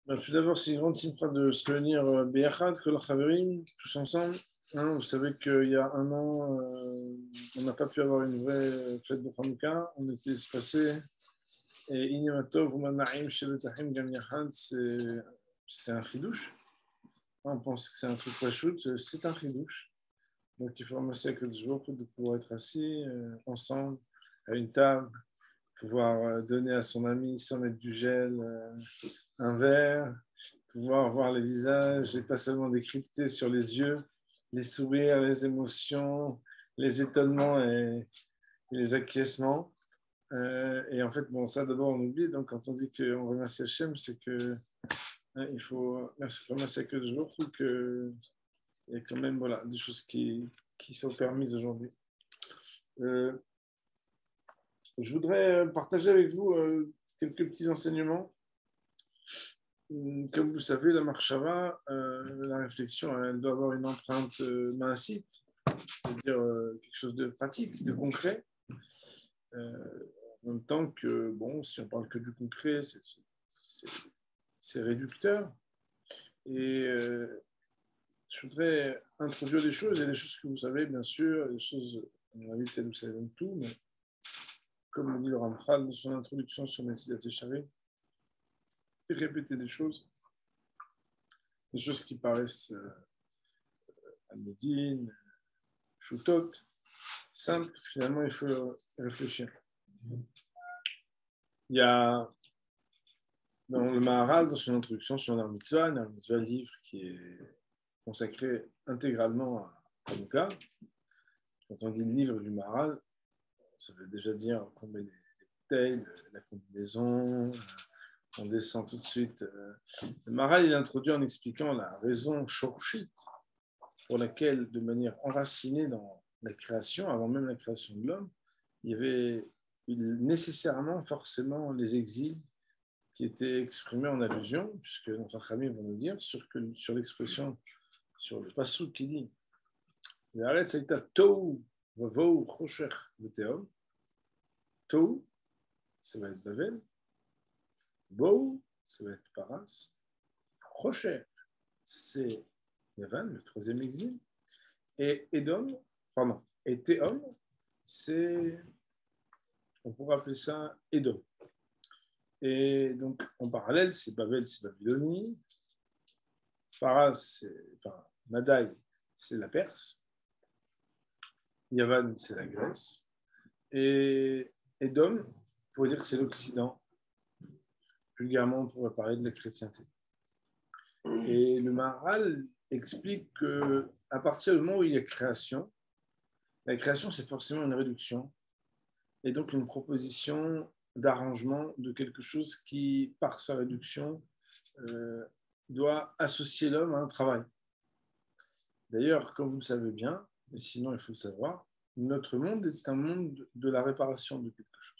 Tout d'abord, c'est une grande simcha de se réunir Beyachad, Kol Chaverim, tous ensemble. Vous savez qu'il y a un an, on n'a pas pu avoir une vraie fête de Hanouka. On était espacés. Et Inimatov, Umanaim, Shevetahim, Gam Yachad, c'est un chidouche. On pense que c'est un truc pachout, c'est un chidouche. Donc il faut ramasser avec le jour de pouvoir être assis ensemble à une table, pouvoir donner à son ami sans mettre du gel un verre, pouvoir voir les visages et pas seulement décrypter sur les yeux, les sourires, les émotions, les étonnements et les acquiescements. Et en fait, bon, ça d'abord on oublie. Donc quand on dit qu'on remercie Hachem, c'est que il faut remercier que le jour qu'il y a quand même voilà, des choses qui sont permises aujourd'hui. Je voudrais partager avec vous quelques petits enseignements. Comme vous savez, la marshava, la réflexion, elle doit avoir une empreinte maïsite, c'est-à-dire quelque chose de pratique, de concret. En même temps que, bon, si on parle que du concret, c'est réducteur. Et je voudrais introduire des choses, et des choses que vous savez, bien sûr, des choses, à mon avis, peut-être vous savez même tout, mais comme le dit le Ramchal dans son introduction sur Messilat Yesharim, répéter des choses qui paraissent anodines, choutot, simples, finalement il faut réfléchir. Il y a dans le Maharal, dans son introduction sur la mitzvah, livre qui est consacré intégralement à Hanouka. Quand on dit le livre du Maharal, ça veut déjà dire qu'on met les bouteilles, la combinaison, on descend tout de suite. Le Maharal, il introduit en expliquant la raison shorshit pour laquelle, de manière enracinée dans la création, avant même la création de l'homme, il y avait nécessairement, forcément, les exils qui étaient exprimés en allusion, puisque nos Chachamim vont nous dire sur l'expression, sur le passouk qui dit V'aretz hayta tohu v'vohu choshech v'tehom. Tohu, ça va être Babel. Bohu, ça va être Paras. Choshech, c'est Yavan, le troisième exil. Et Tehom, c'est, on pourrait appeler ça Edom. Et donc, en parallèle, c'est Babel, c'est Babylonie. Paras, Madaï, c'est la Perse. Yavan, c'est la Grèce. Et Edom, on pourrait dire que c'est l'Occident. Vulgairement, on pourrait parler de la chrétienté. Et le Maharal explique qu'à partir du moment où il y a création, la création, c'est forcément une réduction. Et donc, une proposition d'arrangement de quelque chose qui, par sa réduction, doit associer l'homme à un travail. D'ailleurs, comme vous le savez bien, et sinon il faut le savoir, notre monde est un monde de la réparation de quelque chose.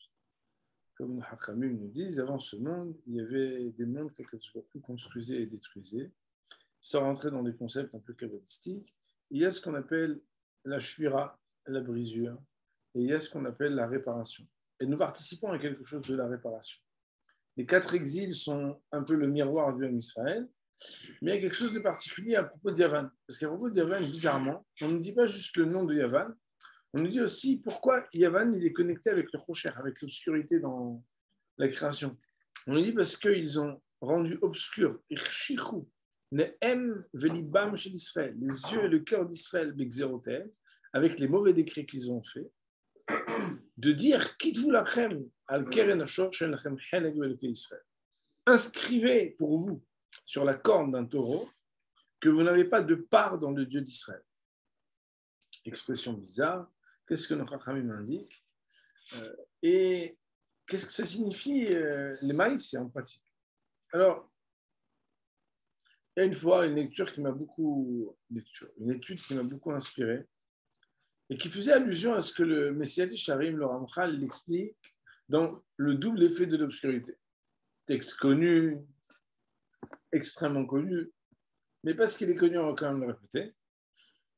Comme les Hachamim nous disent, avant ce monde, il y avait des mondes qu'Akadosh Baruch Hu construisait et détruisait, sans rentrer dans des concepts un peu kabbalistiques. Il y a ce qu'on appelle la shvira, la brisure, et il y a ce qu'on appelle la réparation. Et nous participons à quelque chose de la réparation. Les 4 exils sont un peu le miroir du Ham Israël, mais il y a quelque chose de particulier à propos de Yavan. Parce qu'à propos de Yavan, bizarrement, on ne dit pas juste le nom de Yavan, on nous dit aussi pourquoi Yavan il est connecté avec le Chocher, avec l'obscurité dans la création. On nous dit parce qu'ils ont rendu obscur, Irshichu, Nehem velibam chez l'Israël, les yeux et le cœur d'Israël, Bexerotel, avec les mauvais décrets qu'ils ont faits, de dire quitte-vous la crème, al keren ashor shen lachem heleg velke Israël. Inscrivez pour vous sur la corne d'un taureau que vous n'avez pas de part dans le Dieu d'Israël. Expression bizarre. Qu'est-ce que notre Chachamim indique et qu'est-ce que ça signifie les maïs en pratique? Alors, il y a une fois une étude qui m'a beaucoup inspiré et qui faisait allusion à ce que le Messilat Yesharim, le Ramchal, l'explique dans le double effet de l'obscurité. Texte connu, extrêmement connu, mais parce qu'il est connu, on va quand même le répéter.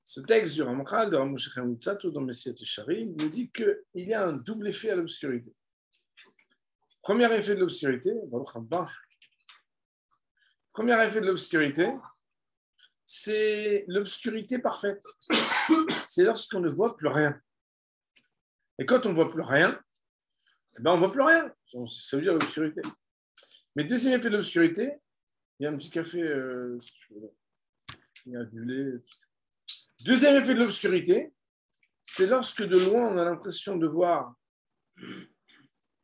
Ce texte du Ramchal, de Rav Moshe Chaim Luzzatto, dans Messilat Yesharim, nous dit qu'il y a un double effet à l'obscurité. Premier effet de l'obscurité, Premier effet de l'obscurité, c'est l'obscurité parfaite. C'est lorsqu'on ne voit plus rien. Et quand on ne voit plus rien, eh ben on ne voit plus rien. Ça veut dire l'obscurité. Mais deuxième effet de l'obscurité, il y a un petit café, si tu veux. Il y a du lait. Deuxième effet de l'obscurité, c'est lorsque de loin, on a l'impression de voir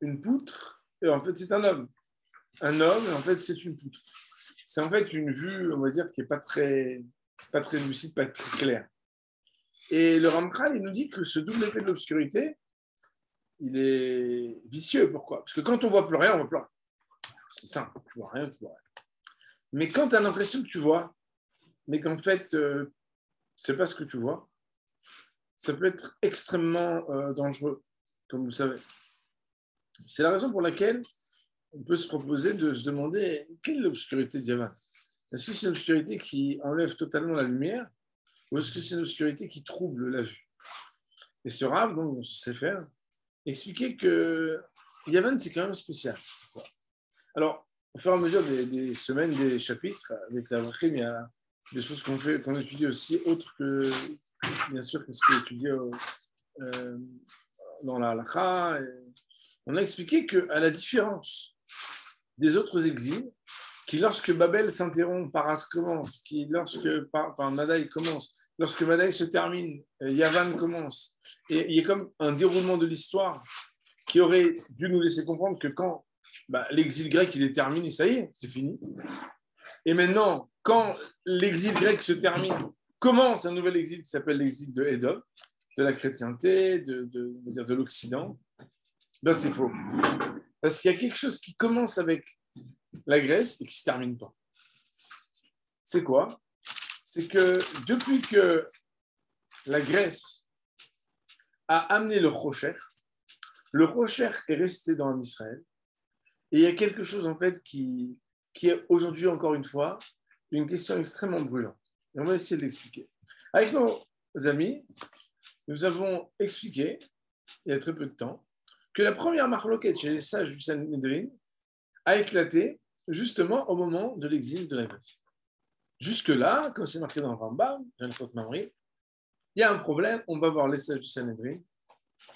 une poutre, et en fait, c'est un homme. Un homme, et en fait, c'est une poutre. C'est en fait une vue, on va dire, qui n'est pas très lucide, pas très claire. Et le Ramchal, il nous dit que ce double effet de l'obscurité, il est vicieux. Pourquoi? Parce que quand on ne voit plus rien, on ne voit plus rien. C'est simple, tu vois rien, tu vois rien. Mais quand tu as l'impression que tu vois, mais qu'en fait, c'est pas ce que tu vois, ça peut être extrêmement dangereux, comme vous savez. C'est la raison pour laquelle on peut se proposer de se demander quelle est l'obscurité de Yavan. Est-ce que c'est une obscurité qui enlève totalement la lumière ou est-ce que c'est une obscurité qui trouble la vue? Et ce Rav, donc, on sait faire, expliquer que Yavan, c'est quand même spécial. Alors, au fur et à mesure des semaines, des chapitres, avec la Vrachim, il y a des choses qu'on étudie aussi, autres que, bien sûr, que ce qui est étudié dans la halakha. On a expliqué qu'à la différence des autres exils, qui lorsque Babel s'interrompt, Paras commence, qui lorsque Madaï commence, lorsque Madaï se termine, Yavan commence, et il y a comme un déroulement de l'histoire qui aurait dû nous laisser comprendre que quand l'exil grec il est terminé, ça y est, c'est fini. Et maintenant, quand l'exil grec se termine, commence un nouvel exil qui s'appelle l'exil de Édom, de la chrétienté, de l'Occident. Ben, c'est faux. Parce qu'il y a quelque chose qui commence avec la Grèce et qui ne se termine pas. C'est quoi? C'est que depuis que la Grèce a amené le Rocher est resté dans Israël. Et il y a quelque chose en fait qui est aujourd'hui encore une fois une question extrêmement brûlante. Et on va essayer de l'expliquer. Avec nos amis, nous avons expliqué, il y a très peu de temps, que la première marloquette chez les sages du Sanhédrin a éclaté justement au moment de l'exil de la Grèce. Jusque-là, comme c'est marqué dans le Rambam, il y a un problème, on va voir les sages du Sanhédrin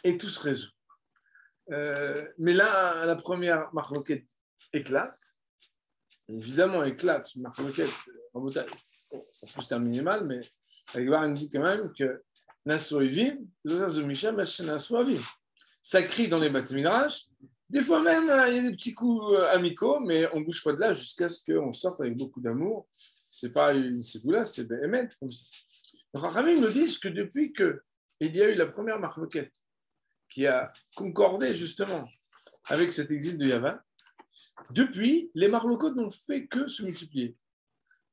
et tout se résout. Mais là, la première marloquette éclate. Évidemment, éclate une marloquette en bouteille. Bon, ça peut se terminer mal, mais Agbar nous dit quand même que ça crie dans les Beth Midrash. Des fois même, il y a des petits coups amicaux, mais on ne bouge pas de là jusqu'à ce qu'on sorte avec beaucoup d'amour. Ce n'est pas une ségoula, c'est Béhémet, comme ça. Donc, Rachamim nous disent que depuis qu'il y a eu la première marloquette qui a concordé justement avec cet exil de Yavan, depuis, les marloquotes n'ont fait que se multiplier.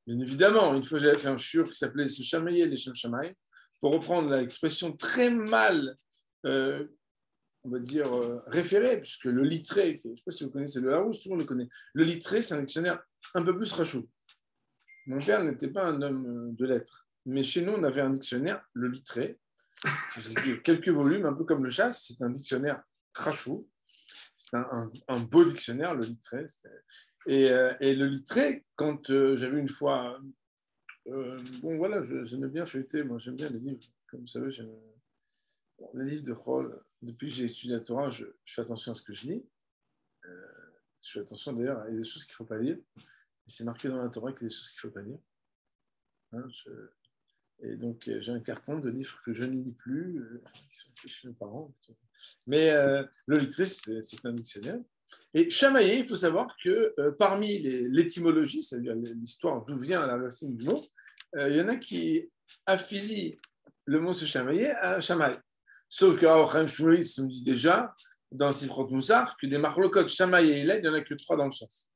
Bien évidemment, une fois j'avais fait un shiur qui s'appelait Se chamailler les Shem Shamaï, pour reprendre l'expression très mal, on va dire, référée, puisque le littré, je ne sais pas si vous connaissez le Larousse, tout le monde le connaît. Le littré, c'est un dictionnaire un peu plus rachou. Mon père n'était pas un homme de lettres, mais chez nous, on avait un dictionnaire, le littré, quelques volumes, un peu comme le chasse, c'est un dictionnaire rachou. C'est un beau dictionnaire, le littré. Et le littré, quand j'avais une fois... bon, voilà, j'aimais bien feuilleter. Moi, j'aime bien les livres. Comme vous savez, les livres de Chol. Depuis que j'ai étudié la Torah, je fais attention à ce que je lis. Je fais attention, d'ailleurs, il y a des choses qu'il ne faut pas lire. Et c'est marqué dans la Torah qu'il y a des choses qu'il ne faut pas lire. Hein, et donc, j'ai un carton de livres que je ne lis plus, qui sont faits chez mes parents. Mais le littré, c'est un dictionnaire. Et chamailler, il faut savoir que parmi l'étymologie, c'est-à-dire l'histoire d'où vient la racine du mot, il y en a qui affilient le mot se chamailler à chamaï. Sauf que Aochem Shmuelitz nous dit déjà, dans Sifrot Moussar, que des marlocotes chamaï et Hillel, il n'y en a que 3 dans le chasse.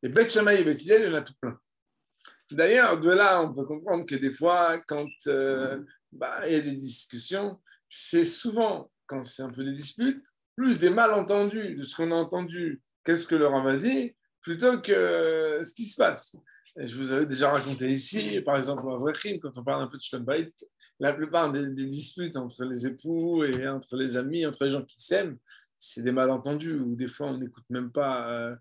Et Bet Chamaï et Bet Hillel, il y en a tout plein. D'ailleurs, de là, on peut comprendre que des fois, quand il y a des discussions, c'est souvent, quand c'est un peu des disputes, plus des malentendus de ce qu'on a entendu, qu'est-ce que le Rav a dit, plutôt que ce qui se passe. Et je vous avais déjà raconté ici, par exemple, à Vrachim, quand on parle un peu de Shalom Bayit, la plupart des disputes entre les époux et entre les amis, entre les gens qui s'aiment, c'est des malentendus où des fois on n'écoute même pas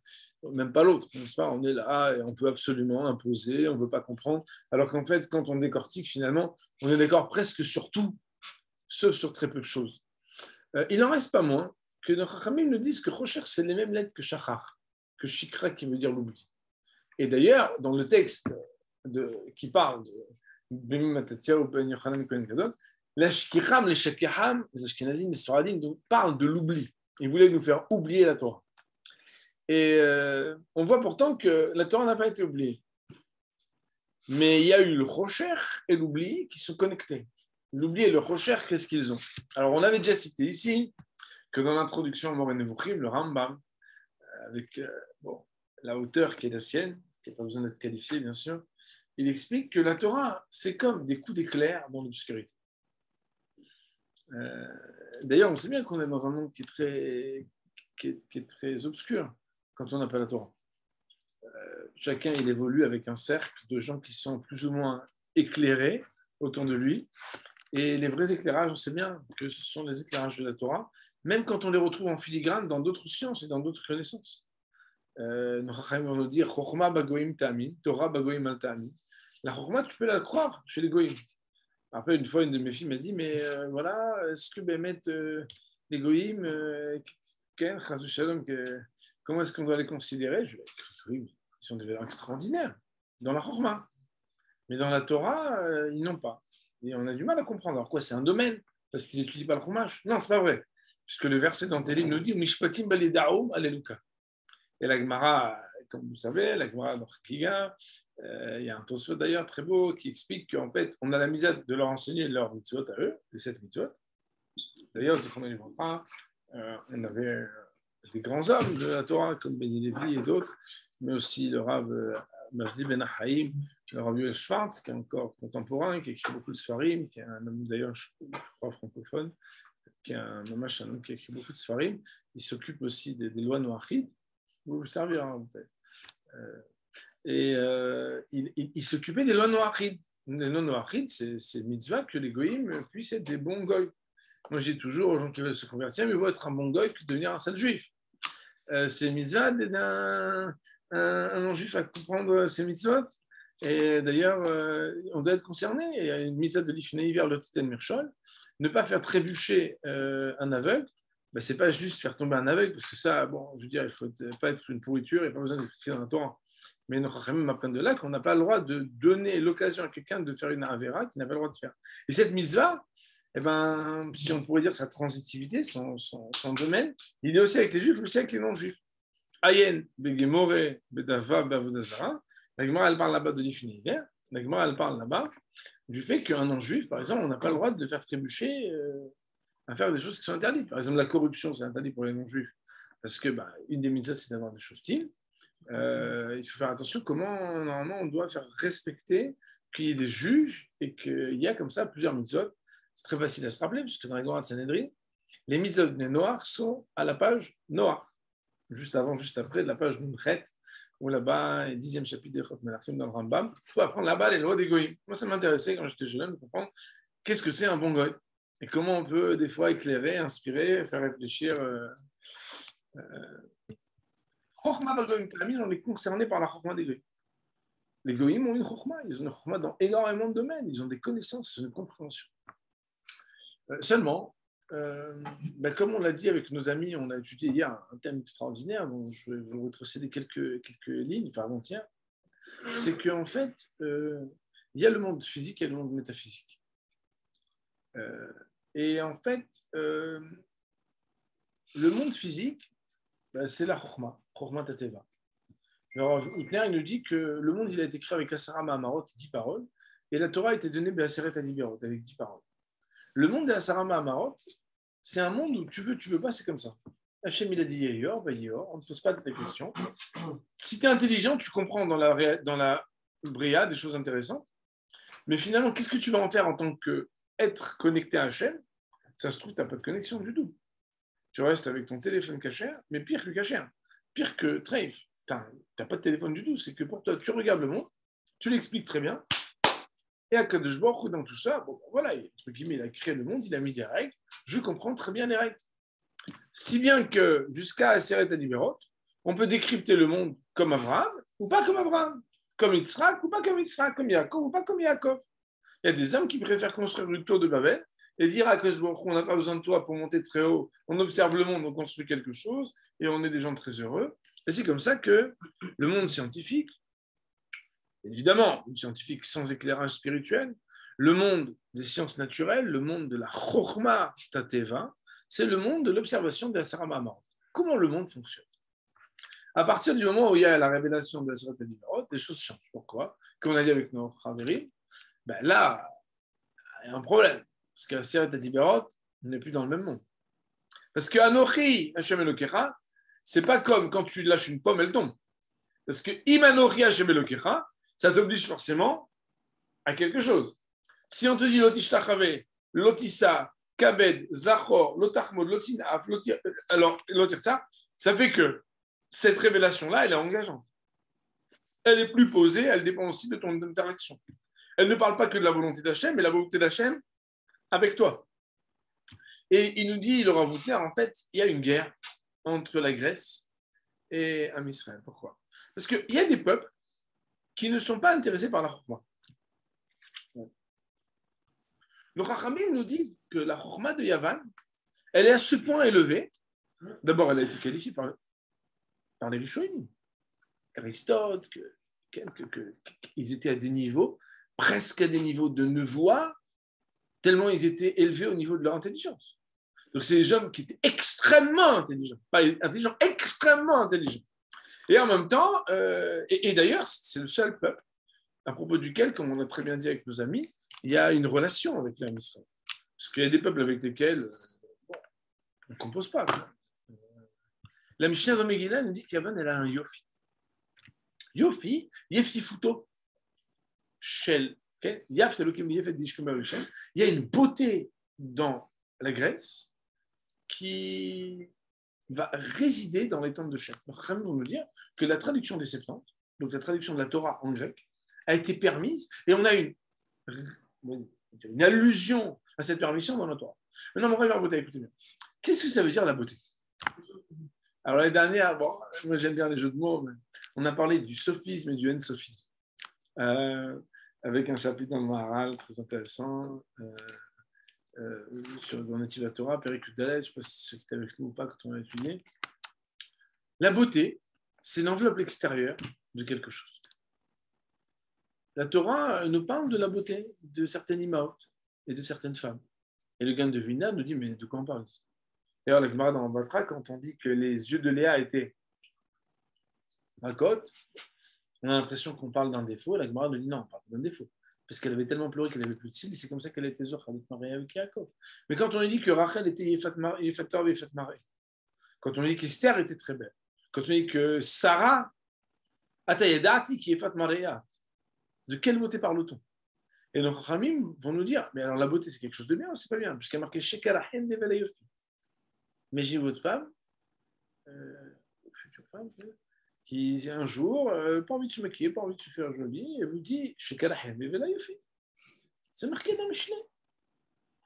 même pas l'autre, n'est-ce pas? On est là et on peut absolument imposer, on ne veut pas comprendre. Alors qu'en fait, quand on décortique, finalement, on est d'accord presque sur tout, sauf sur très peu de choses. Il n'en reste pas moins que nos Chachamim nous disent que Rocher, c'est les mêmes lettres que Shachar, que Shikra qui veut dire l'oubli. Et d'ailleurs, dans le texte qui parle de Beni Matatia ou Ben Yochanan Kohen Gadol, la Shkicham, les Shekiham, les Ashkenazim, les Sfaradim parlent de l'oubli. Ils voulaient nous faire oublier la Torah. Et on voit pourtant que la Torah n'a pas été oubliée. Mais il y a eu le Rocher et l'oubli qui sont connectés. L'oubli et le Rocher, qu'est-ce qu'ils ont? Alors, on avait déjà cité ici que dans l'introduction au Moreh Nevuchim, le Rambam, avec la hauteur qui est la sienne, qui n'a pas besoin d'être qualifiée, bien sûr, il explique que la Torah, c'est comme des coups d'éclair dans l'obscurité. D'ailleurs, on sait bien qu'on est dans un monde qui est très obscur quand on n'a pas la Torah. Chacun, il évolue avec un cercle de gens qui sont plus ou moins éclairés autour de lui. Et les vrais éclairages, on sait bien que ce sont les éclairages de la Torah, même quand on les retrouve en filigrane dans d'autres sciences et dans d'autres connaissances. Nos Chachamim vont nous dire Chochma bagoim ta'amin, Torah bagoim al ta'amin. La Chochma, tu peux la croire chez les goïms. Après, une fois, une de mes filles m'a dit mais voilà, est-ce que les goïms, comment est-ce qu'on doit les considérer? Je lui ai dit oui, ils sont des valeurs extraordinaires dans la Chochma. Mais dans la Torah, ils n'ont pas. Et on a du mal à comprendre. Alors quoi, c'est un domaine? Parce qu'ils n'étudient pas le Chumash? Non, c'est pas vrai. Puisque le verset dans Télim nous dit Mishpatim balidaum alléluia. Et la Gemara, comme vous savez, la Gemara d'Orkiga, il y a un Tosfot d'ailleurs très beau qui explique qu'en fait, on a la misade de leur enseigner leurs mitzvot à eux, les 7 mitzvot. D'ailleurs, c'est qu'on a eu on avait des grands hommes de la Torah comme Beni Levi et d'autres, mais aussi le Rav Mavdi Ben Haïm, le Rav Yoel Schwartz, qui est encore contemporain, qui écrit beaucoup de Sfarim, qui est un homme d'ailleurs, je crois, francophone, qui est un homme qui écrit beaucoup de Sfarim. Il s'occupe aussi des lois noachides. Vous le savez, hein, peut-être. Il s'occupait des lois noachides. Les lois noachides, c'est mitzvah que les goïms puissent être des bons goïs. Moi, je dis toujours aux gens qui veulent se convertir, mais il vaut être un bon goï que de devenir un sale juif. C'est mitzvah d'un non-juif à comprendre ces mitzvot. Et d'ailleurs, on doit être concerné. Il y a une mitzvah de l'Ifnei vers le Titen Mirchol. Ne pas faire trébucher un aveugle, ben, ce n'est pas juste faire tomber un aveugle, parce que ça, bon, je veux dire, il ne faut pas être une pourriture, il n'y a pas besoin d'être écrit dans un Torah. Mais nos Chachamim m'apprennent de là qu'on n'a pas le droit de donner l'occasion à quelqu'un de faire une avéra qu'il n'a pas le droit de faire. Et cette mitzvah, eh ben, si on pourrait dire sa transitivité, son domaine, il est aussi avec les juifs, aussi avec les non-juifs. Ayen, Begemore, Bedava, Beavodazara. La Gemara, elle parle là-bas de l'Ifnei. La Gemara, elle parle là-bas du fait qu'un non-juif, par exemple, on n'a pas le droit de le faire trébucher à faire des choses qui sont interdites. Par exemple, la corruption, c'est interdit pour les non-juifs. Parce que une des mitzvahs, c'est d'avoir des shoftim. Il faut faire attention comment, normalement, on doit faire respecter qu'il y ait des juges et qu'il y a comme ça plusieurs mitzvot. C'est très facile à se rappeler, puisque dans la Gemara de Sanhedrin, les mitzvot des noirs sont à la page noire. Juste avant, juste après, de la page Nunchet, où là-bas, le 10e chapitre de Chot Melachim dans le Rambam, il faut apprendre là-bas les lois des goïms. Moi, ça m'intéressait quand j'étais jeune de comprendre qu'est-ce que c'est un bon goï et comment on peut des fois éclairer, inspirer, faire réfléchir. Chokhma bagoïm tamid, on est concerné par la chokhma des goïms. Les goïms ont une chokhma, ils ont une chokhma dans énormément de domaines, ils ont des connaissances, une compréhension. Seulement, comme on l'a dit avec nos amis, on a étudié hier un thème extraordinaire, dont je vais vous retrocéder quelques lignes, enfin avant-hier, c'est qu'en fait, il y a le monde physique et le monde métaphysique. Et en fait, le monde physique, c'est la Chokhma Tateva. Alors, Utner, il nous dit que le monde, il a été créé avec la Sarah Mahamarot, 10 paroles, et la Torah a été donnée Be'aseret Adiberot, avec 10 paroles. Le monde de la Sarah Mahamarot, c'est un monde où tu veux pas, c'est comme ça. Hachem, il a dit Yeyor, on ne te pose pas de questions. Si tu es intelligent, tu comprends dans la Bria des choses intéressantes. Mais finalement, qu'est-ce que tu vas en faire en tant qu'être connecté à Hachem? Ça se trouve, tu n'as pas de connexion du tout. Tu restes avec ton téléphone cachère, mais pire que cachère, pire que Treif. Tu n'as pas de téléphone du tout. C'est que pour toi, tu regardes le monde, tu l'expliques très bien. Et à Kadosh Baruch Hu, dans tout ça, voilà, il a créé le monde, il a mis des règles. Je comprends très bien les règles. Si bien que jusqu'à Aseret Adiberot, on peut décrypter le monde comme Abraham ou pas comme Abraham, comme Yitzhak ou pas comme Yitzhak, comme Yaakov ou pas comme Yaakov. Il y a des hommes qui préfèrent construire une tour de Babel et dire à Akash Baruch Hu, on n'a pas besoin de toi pour monter très haut, on observe le monde, on construit quelque chose et on est des gens très heureux. Et c'est comme ça que le monde scientifique, évidemment, une scientifique sans éclairage spirituel, le monde des sciences naturelles, le monde de la Chokhmah Tateva, c'est le monde de l'observation de la Saramama. Comment le monde fonctionne? À partir du moment où il y a la révélation de la Serat Adibarot, les choses changent. Pourquoi? Comme on a dit avec nos Chaverim, ben là, il y a un problème. Parce que la Serat Adibarot n'est plus dans le même monde. Parce que Anochi Hashem Elokecha, c'est pas comme quand tu lâches une pomme, elle tombe. Parce que Imanochi Hashem Elokecha, ça t'oblige forcément à quelque chose. Si on te dit Lotishtachave, Lotissa, Kabed, Zachor, Lotachmod, Lotinaf, alors Lotirsa, ça fait que cette révélation-là, elle est engageante. Elle est plus posée, elle dépend aussi de ton interaction. Elle ne parle pas que de la volonté d'Hachem, mais la volonté d'Hachem avec toi. Et il nous dit, Laurent Voutner, en fait, il y a une guerre entre la Grèce et Am Israël. Pourquoi? Parce qu'il y a des peuples qui ne sont pas intéressés par la Chokhmah. Le Chachamim nous dit que la Chokhmah de Yavan, elle est à ce point élevée. D'abord, elle a été qualifiée par les Rishonim, Aristote, qu'ils étaient à des niveaux, presque à des niveaux de nevoie, tellement ils étaient élevés au niveau de leur intelligence. Donc, c'est des hommes qui étaient extrêmement intelligents, pas intelligents, extrêmement intelligents. Et en même temps, et d'ailleurs, c'est le seul peuple à propos duquel, comme on a très bien dit avec nos amis, il y a une relation avec l'âme Israël. Parce qu'il y a des peuples avec lesquels on ne compose pas. La Mishnah de Megillah nous dit qu'Yavan, elle a un Yofi. Yofi, Yefi Futo, Shel. Il y a une beauté dans la Grèce qui va résider dans les temples de Shem. Donc, Chachamim vont nous dire que la traduction des Septante, donc la traduction de la Torah en grec, a été permise et on a une allusion à cette permission dans la Torah. Maintenant, mon frère, écoutez bien. Qu'est-ce que ça veut dire la beauté? Alors, l'année dernière, bon, moi j'aime bien les jeux de mots, mais on a parlé du sophisme et du N-sophisme. Avec un chapitre dans le Maharal très intéressant dans Nativ Torah, Péricule Dalet, je ne sais pas si ceux qui étaient avec nous ou pas quand on a étudié. La beauté, c'est l'enveloppe extérieure de quelque chose. La Torah nous parle de la beauté de certaines imaot et de certaines femmes. Et le Gan de Vina nous dit, mais de quoi on parle ici? D'ailleurs, la Gemara dans Batra, quand on dit que les yeux de Léa étaient racotes, on a l'impression qu'on parle d'un défaut. La Gemara nous dit non, on parle d'un défaut. Parce qu'elle avait tellement pleuré qu'elle n'avait plus de cils, et c'est comme ça qu'elle était Zohar avec Marie avec Yaakov. Mais quand on dit que Rachel était Yefat Torah et Yefat Maré, quand on dit qu'Esther était très belle, quand on dit que Sarah, Atayedati qui est Yefat Maréat, de quelle beauté parle-t-on? Et nos Chachamim vont nous dire, mais alors la beauté c'est quelque chose de bien ou c'est pas bien? Puisqu'il y a marqué Shekarahem de Velayofi. Mais j'ai votre femme, future femme, qui un jour, pas envie de se maquiller, pas envie de se faire jolie, et vous dit Shekarahem de Velayofi. C'est marqué dans Michelet.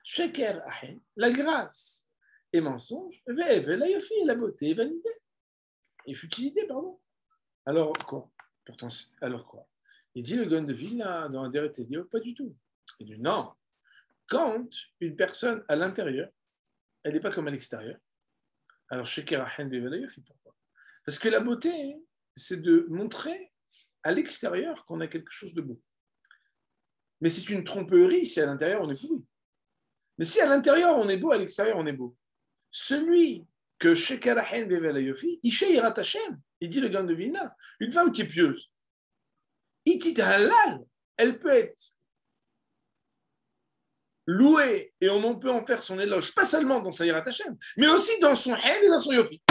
Shekarahem, la grâce et mensonge, Velayofi, la beauté et vanité. Et futilité, pardon. Alors quoi? Pourtant, alors quoi? Il dit le Gaon de Vilna dans Aderet Elio, pas du tout. Il dit non. Quand une personne à l'intérieur, elle n'est pas comme à l'extérieur, alors Shekerahen Bevelayofi, pourquoi? Parce que la beauté, c'est de montrer à l'extérieur qu'on a quelque chose de beau. Mais c'est une tromperie si à l'intérieur on est pourri. Mais si à l'intérieur on est beau, à l'extérieur on est beau. Celui que Shekerahen Bevelayofi, Isha Yirat Hashem, il dit le Gaon de Vilna, une femme qui est pieuse, Itit halal, elle peut être louée et on peut en faire son éloge, pas seulement dans sa Yirat Hashem, mais aussi dans son hel et dans son yofi.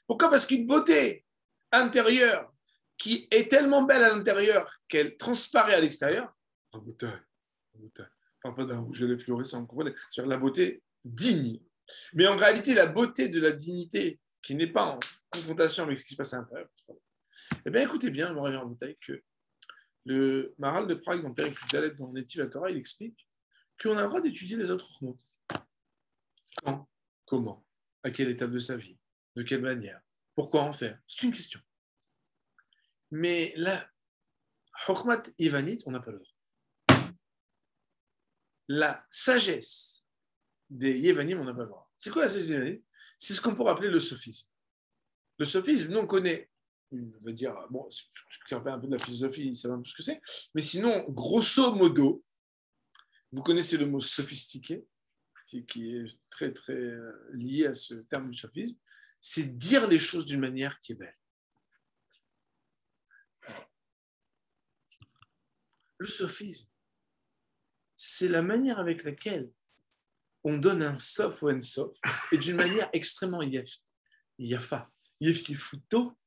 Pourquoi? Parce qu'une beauté intérieure qui est tellement belle à l'intérieur qu'elle transparaît à l'extérieur, en beauté, parle pas d'un rouge et des fluorescents, vous comprenez? C'est-à-dire la beauté digne. Mais en réalité, la beauté de la dignité qui n'est pas en confrontation avec ce qui se passe à l'intérieur. Eh bien, écoutez bien, on revient en bouteille que le Maharal de Prague, dans Péricule Dalet, dans Nativ Torah, il explique qu'on a le droit d'étudier les autres hormones. Quand? Comment? À quelle étape de sa vie? De quelle manière? Pourquoi en faire? C'est une question. Mais la Chokhmat Yévanite, on n'a pas le droit. La sagesse des Yévanim, on n'a pas le droit. C'est quoi la sagesse des Yévanim? C'est ce qu'on pourrait appeler le sophisme. Le sophisme, nous on connaît, on va dire, bon, c'est un peu de la philosophie, ça va un peu ce que c'est, mais sinon, grosso modo, vous connaissez le mot sophistiqué, qui est très très lié à ce terme du sophisme, c'est dire les choses d'une manière qui est belle. Le sophisme, c'est la manière avec laquelle on donne un sof ou un sof, et d'une manière extrêmement yafa. Yefkifuto,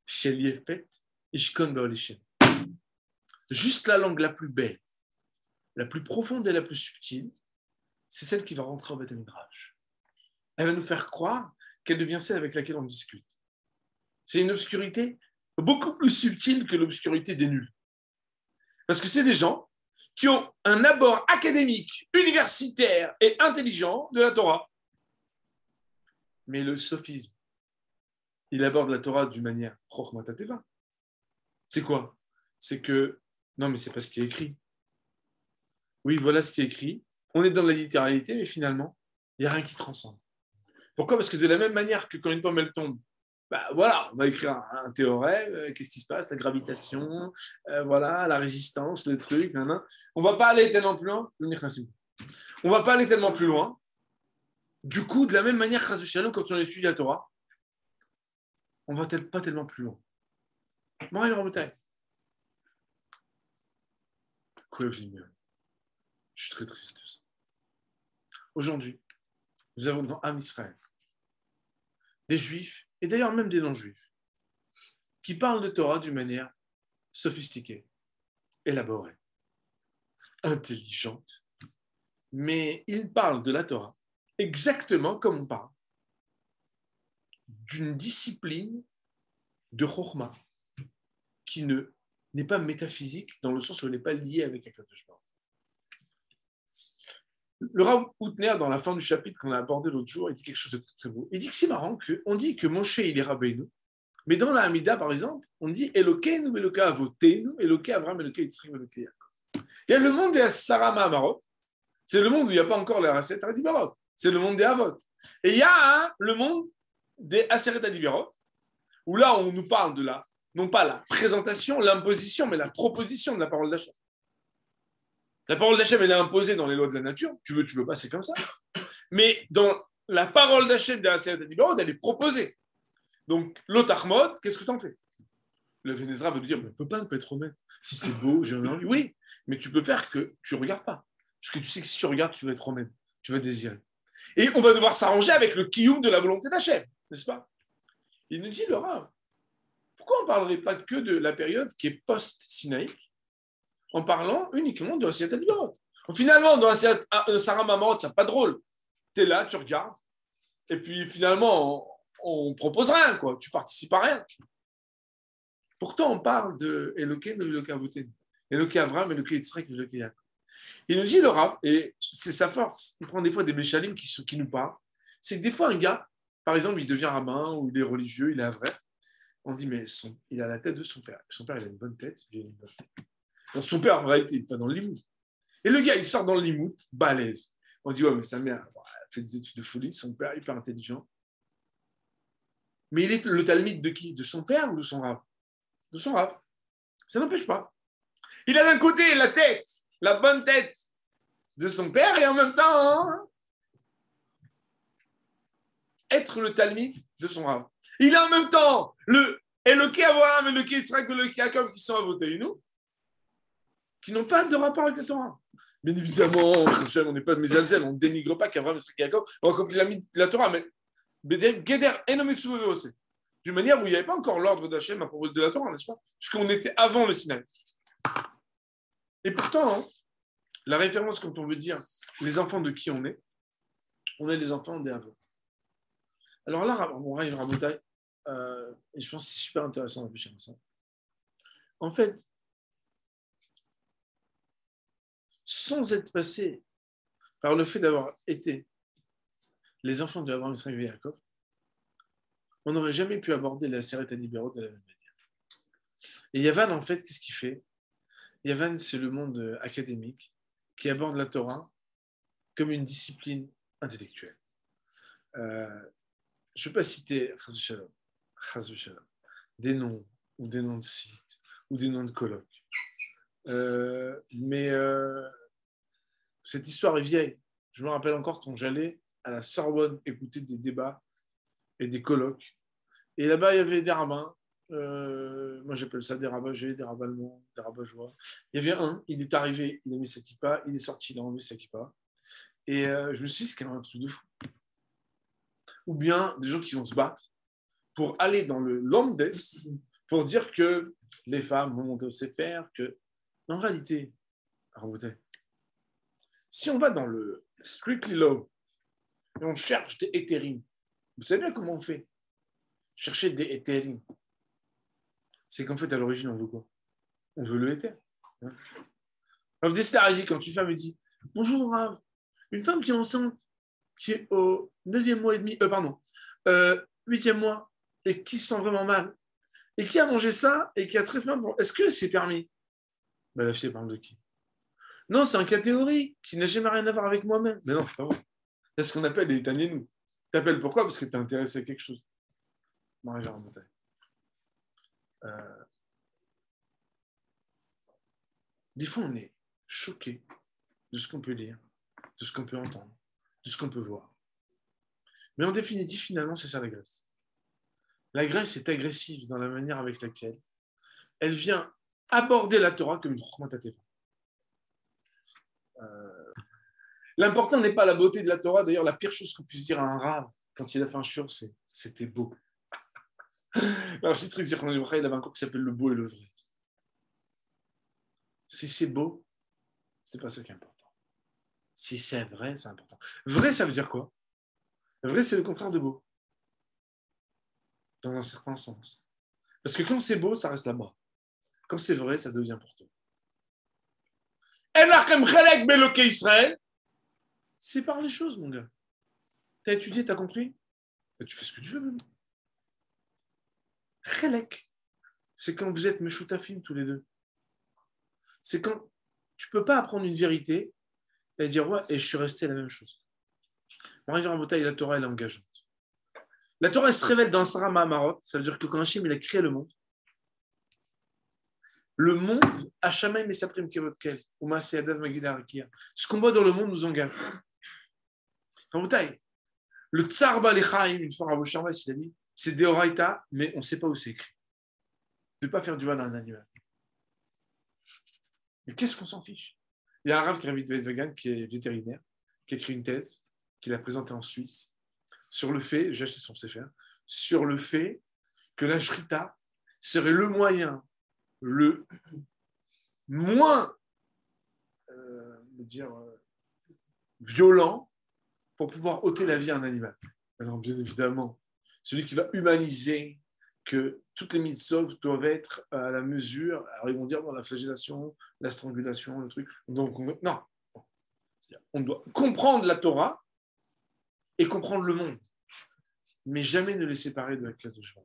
shel yefet, ishkon baolishem. Juste la langue la plus belle, la plus profonde et la plus subtile, c'est celle qui va rentrer en Beth Midrash. Elle va nous faire croire qu'elle devient celle avec laquelle on discute. C'est une obscurité beaucoup plus subtile que l'obscurité des nuls. Parce que c'est des gens qui ont un abord académique, universitaire et intelligent de la Torah. Mais le sophisme, il aborde la Torah d'une manière chokhmat hateva. C'est quoi? C'est que, non mais c'est pas ce qui est écrit. Oui, voilà ce qui est écrit. On est dans la littéralité, mais finalement, il n'y a rien qui transcende. Pourquoi? Parce que de la même manière que quand une pomme elle tombe, voilà, on va écrire un théorème, qu'est-ce qui se passe, la gravitation, voilà, la résistance, le truc, on ne va pas aller tellement plus loin. On va pas aller tellement plus loin. Du coup, de la même manière, quand on étudie la Torah, on ne va pas tellement plus loin. Moi, il je suis très triste de ça. Aujourd'hui, nous avons dans Am Israël des juifs, et d'ailleurs même des non-juifs, qui parlent de Torah d'une manière sophistiquée, élaborée, intelligente, mais ils parlent de la Torah exactement comme on parle d'une discipline de Chokhmah qui n'est pas métaphysique dans le sens où elle n'est pas liée avec un Kadosh Baruch. Le Rav Houtner, dans la fin du chapitre qu'on a abordé l'autre jour, il dit quelque chose de très, très beau. Il dit que c'est marrant qu'on dit que Moshe, il est Rabbeinu, mais dans la Hamida, par exemple, on dit Elokeinu, Eloka Avotenu, Eloke Avram, Eloke Yitzchak, Eloke Yaakov. Il y a le monde des Sarah Mahamarot, c'est le monde où il n'y a pas encore les Aseret Adibarot, c'est le monde des Avot. Et il y a le monde des Aseret Adibarot, où là, on nous parle de la, non pas la présentation, l'imposition, mais la proposition de la parole d'Hachem. La parole d'Hachem, elle est imposée dans les lois de la nature. Tu veux pas, c'est comme ça. Mais dans la parole d'Hachem de la Aseret Adibarot, elle est proposée. Donc, l'Otachmot, qu'est-ce que tu en fais? Le Vénézra va lui dire, mais on ne peut pas ne pas être honnête. Si c'est beau, j'ai envie. Oui, mais tu peux faire que tu ne regardes pas. Parce que tu sais que si tu regardes, tu vas être honnête. Tu vas désirer. Et on va devoir s'arranger avec le kiyum de la volonté d'Hachem, n'est-ce pas? Il nous dit, le Rav, pourquoi on ne parlerait pas que de la période qui est post-sinaïque en parlant uniquement de la Siyat Adibarot? Finalement, dans la Sarah Mamarot, c'est pas drôle. Tu es là, tu regardes, et puis finalement, on propose rien, quoi. Tu participes à rien. Pourtant, on parle de Elokeinu, Eloka Avotenu, Eloka Avram, Eloka Yitzchak, Eloka Yaakov. Il nous dit le Rav, et c'est sa force, il prend des fois des Béchalim qui nous parlent, c'est que des fois un gars, par exemple, il devient rabbin ou il est religieux, il est vrai, on dit mais il a la tête de son père. Son père, il a une bonne tête, il a une bonne tête. Donc, son père, en réalité, il n'est pas dans le limoud. Et le gars, il sort dans le limoud, balèze. On dit ouais, mais sa mère elle fait des études de folie, son père, hyper intelligent. Mais il est le talmide de qui? De son père ou de son Rav? De son Rav. Ça n'empêche pas. Il a d'un côté la tête, la bonne tête de son père et en même temps être le talmide de son Rav. Il a en même temps le Eloké Abraham et le Yitzchak et le Yaakov qui sont à voter nous, qui n'ont pas de rapport avec le Torah. Bien évidemment, on n'est pas de Mézalzel, on ne dénigre pas qu'Abraham, Yitzchak et Yaakov ont accompli la Torah, mais Geder Enomitsuve aussi. D'une manière où il n'y avait pas encore l'ordre d'Hachem à propos de la Torah, n'est-ce pas? Puisqu'on était avant le Sinaï. Et pourtant, la référence, quand on veut dire les enfants de qui on est les enfants des Avot. Alors là, on va y raboter, et je pense que c'est super intéressant de réfléchir à ça. En fait, sans être passé par le fait d'avoir été les enfants de Abraham, Yitzchak et Yaakov, on n'aurait jamais pu aborder la Seret Adibarot de la même manière. Et Yavan, en fait, qu'est-ce qu'il fait? Yavan, c'est le monde académique qui aborde la Torah comme une discipline intellectuelle. Je ne vais pas citer Chas v'Shalom, des noms ou des noms de sites ou des noms de colloques. Mais cette histoire est vieille. Je me rappelle encore quand j'allais à la Sorbonne écouter des débats et des colloques. Et là-bas, il y avait des rabbins. Moi, j'appelle ça des rabagés, des raballements, des rabat-joie. Il y avait un, il est arrivé, il a mis sa kippa, il est sorti, il a enlevé sa kippa. Et je me suis dit, c'est quand même un truc de fou. Ou bien des gens qui vont se battre pour aller dans le Landes pour dire que les femmes vont monter au Sefer, que... En réalité, si on va dans le Strictly Law et on cherche des hétérines, vous savez bien comment on fait? Chercher des hétérines. C'est qu'en fait, à l'origine, on veut quoi? On veut le héter. Rav Dessler a dit, quand une femme me dit « Bonjour Rav, une femme qui est enceinte, qui est au 9e mois et demi, 8e mois, et qui se sent vraiment mal, et qui a mangé ça, et qui a très faim, bon, est-ce que c'est permis ?» Ben, la fille, elle parle de qui? Non, c'est un cas théorique qui n'a jamais rien à voir avec moi-même. Mais non, c'est pas vrai. C'est ce qu'on appelle les Taninout. T'appelles pourquoi? Parce que t'es intéressé à quelque chose. Marie-Jeanne Montagne. Des fois, on est choqué de ce qu'on peut lire, de ce qu'on peut entendre, de ce qu'on peut voir. Mais en définitive, finalement, c'est ça la Grèce. La Grèce est agressive dans la manière avec laquelle elle vient aborder la Torah comme une chokhmat hateva. L'important n'est pas la beauté de la Torah. D'ailleurs, la pire chose qu'on puisse dire à un rave quand il a fait un shiur, c'est « c'était beau ». Alors, c'est truc, c'est qu'il avait un cours qui s'appelle Le Beau et le Vrai. Si c'est beau, c'est pas ça qui est important. Si c'est vrai, c'est important. Vrai, ça veut dire quoi? Vrai, c'est le contraire de beau. Dans un certain sens. Parce que quand c'est beau, ça reste là-bas. Quand c'est vrai, ça devient pour toi. Elachem chelek beloke Israël. Sépare les choses, mon gars. T'as étudié, t'as compris? Et tu fais ce que tu veux, même. Chelek, c'est quand vous êtes meshoutafim tous les deux. C'est quand tu peux pas apprendre une vérité et dire ouais, et je suis resté la même chose. On arrive à bataille, la Torah, elle est engageante. La Torah, elle se révèle dans Sarah Mahamarot. Ça veut dire que quand Hachem, il a créé le monde, Hachamay Mesaprim Kevotkel, Uma Seadav Magida Rakia. Ce qu'on voit dans le monde nous engage. En bataille, le Tsar Balechaim, une fois Rabbi Sharma, il a dit, c'est Deoraita, mais on ne sait pas où c'est écrit. De ne pas faire du mal à un animal. Mais qu'est-ce qu'on s'en fiche? Il y a un Rav qui invite Vegan, qui est vétérinaire, qui a écrit une thèse, qu'il a présentée en Suisse, sur le fait, j'ai acheté son CFR, sur le fait que la shrita serait le moyen le moins violent pour pouvoir ôter la vie à un animal. Alors, bien évidemment, celui qui va humaniser que toutes les mitzvot doivent être à la mesure, alors ils vont dire bon, la flagellation, la strangulation, le truc. Donc, non. On doit comprendre la Torah et comprendre le monde, mais jamais ne les séparer de la classe de cheval.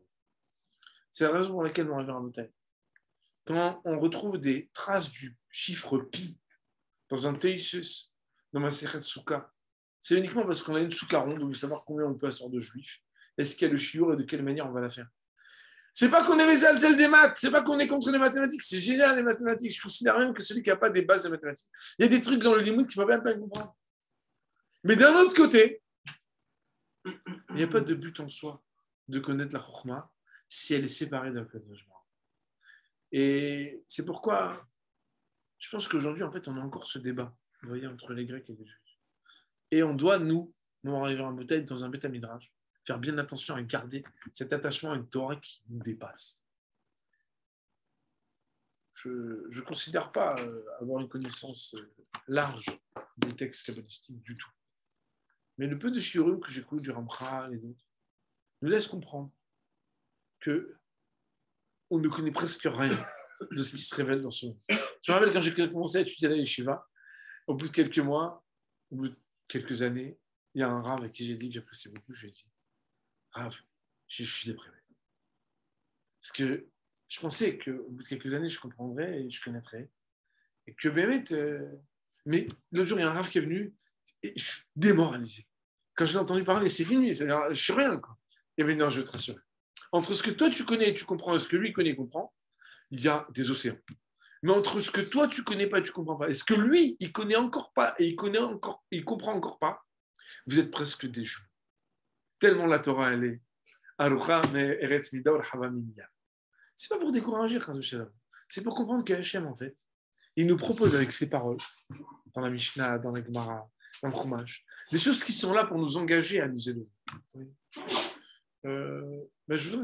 C'est la raison pour laquelle on arrive à Moutaï. Quand on retrouve des traces du chiffre pi dans un Teisus, dans ma Sechet Souka, c'est uniquement parce qu'on a une souka ronde, on veut savoir combien on peut asseoir de juifs, est-ce qu'il y a le chiour et de quelle manière on va la faire. C'est pas qu'on est les alzels des maths, c'est pas qu'on est contre les mathématiques, c'est génial les mathématiques. Je considère même que celui qui n'a pas des bases de mathématiques, il y a des trucs dans le limite qui ne peuvent même pas comprendre. Mais d'un autre côté, il n'y a pas de but en soi de connaître la chokhma si elle est séparée d'un code de jugement. Et c'est pourquoi je pense qu'aujourd'hui, en fait, on a encore ce débat, vous voyez, entre les Grecs et les Juifs. Et on doit, nous arriver à Moutaï dans un Beth Midrash, faire bien attention à garder cet attachement à une Torah qui nous dépasse. Je ne considère pas avoir une connaissance large des textes kabbalistiques du tout. Mais le peu de shiurim que j'écoute, du Ramchal et d'autres, nous laisse comprendre qu'on ne connaît presque rien de ce qui se révèle dans ce monde. Je me rappelle quand j'ai commencé à étudier la yeshiva, au bout de quelques mois, au bout de quelques années, il y a un Rav avec qui j'ai dit que j'appréciais beaucoup, je lui ai dit, Rav, je suis déprimé. Parce que je pensais qu'au bout de quelques années, je comprendrais et je connaîtrais. Et que Bémet, mais l'autre jour, il y a un rave qui est venu et je suis démoralisé. Quand je l'ai entendu parler, c'est fini, je suis rien. Quoi. Et bien non, je vais te rassurer. Entre ce que toi tu connais et tu comprends et ce que lui connaît et comprend, il y a des océans. Mais entre ce que toi tu connais pas et tu comprends pas, et ce que lui il connaît encore pas et il comprend encore pas, vous êtes presque des jumeaux. Tellement la Torah elle est Arucha mais Eretz Midor Havaminia. C'est pas pour décourager, c'est pour comprendre que Hachem en fait, il nous propose avec ses paroles dans la Mishnah, dans la Gemara, dans le Chumash, des choses qui sont là pour nous engager à nous élever. Ben, je voudrais